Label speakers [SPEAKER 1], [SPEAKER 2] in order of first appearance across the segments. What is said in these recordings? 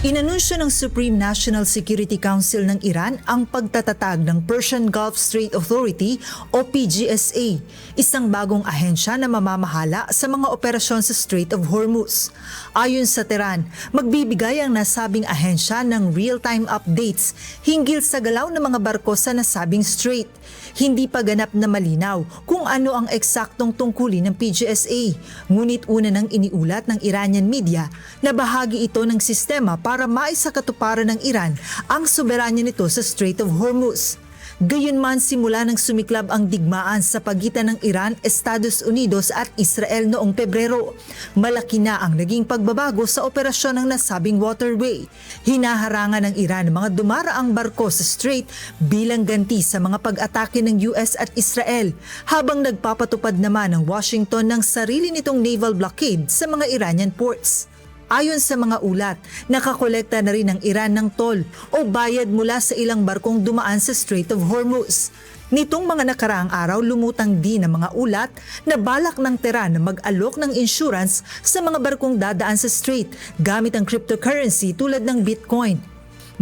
[SPEAKER 1] Inanunsyo ng Supreme National Security Council ng Iran ang pagtatatag ng Persian Gulf Strait Authority o PGSA, isang bagong ahensya na mamamahala sa mga operasyon sa Strait of Hormuz. Ayon sa Tehran, magbibigay ang nasabing ahensya ng real-time updates hinggil sa galaw ng mga barko sa nasabing strait. Hindi pa ganap na malinaw kung ano ang eksaktong tungkulin ng PGSA, ngunit una nang iniulat ng Iranian media na bahagi ito ng sistema para maisakatuparan ng Iran ang soberanya nito sa Strait of Hormuz. Gayunman, simula nang sumiklab ang digmaan sa pagitan ng Iran, Estados Unidos at Israel noong Pebrero, malaki na ang naging pagbabago sa operasyon ng nasabing waterway. Hinaharangan ng Iran ang mga dumaraang barko sa strait bilang ganti sa mga pag-atake ng US at Israel, habang nagpapatupad naman ng Washington ng sarili nitong naval blockade sa mga Iranian ports. Ayon sa mga ulat, nakakolekta na rin ang Iran ng toll o bayad mula sa ilang barkong dumaan sa Strait of Hormuz. Nitong mga nakaraang araw, lumutang din ang mga ulat na balak ng Tehran na mag-alok ng insurance sa mga barkong dadaan sa strait gamit ang cryptocurrency tulad ng Bitcoin.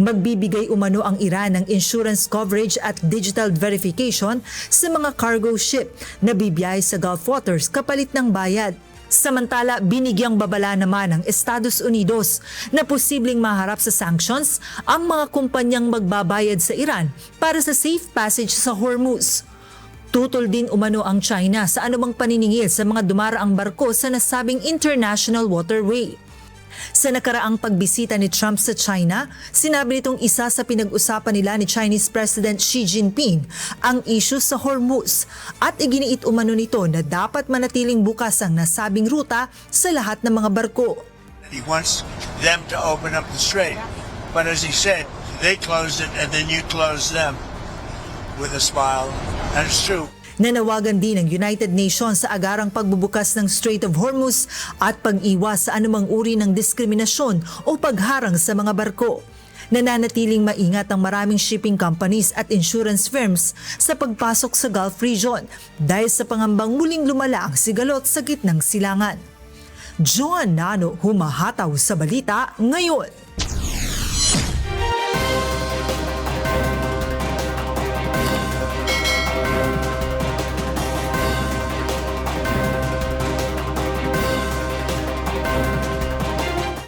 [SPEAKER 1] Magbibigay umano ang Iran ng insurance coverage at digital verification sa mga cargo ship na bibiyahe sa Gulf waters kapalit ng bayad. Samantala, binigyang babala naman ng Estados Unidos na posibleng maharap sa sanctions ang mga kumpanyang magbabayad sa Iran para sa safe passage sa Hormuz. Tutol din umano ang China sa anumang paniningil sa mga dumaraang barko sa nasabing international waterway. Sa nakaraang pagbisita ni Trump sa China, sinabi nitong isa sa pinag-usapan nila ni Chinese President Xi Jinping ang issue sa Hormuz at iginiit umano nito na dapat manatiling bukas ang nasabing ruta sa lahat ng mga barko.
[SPEAKER 2] He wants them to open up the strait. But as he said, they closed it and then you closed them with a smile. And it's true.
[SPEAKER 1] Nanawagan din ng United Nations sa agarang pagbubukas ng Strait of Hormuz at pag-iwas sa anumang uri ng diskriminasyon o pagharang sa mga barko. Nananatiling maingat ang maraming shipping companies at insurance firms sa pagpasok sa Gulf region dahil sa pangambang muling lumala ang sigalot sa gitnang silangan. Joan Nano, humahataw sa balita ngayon.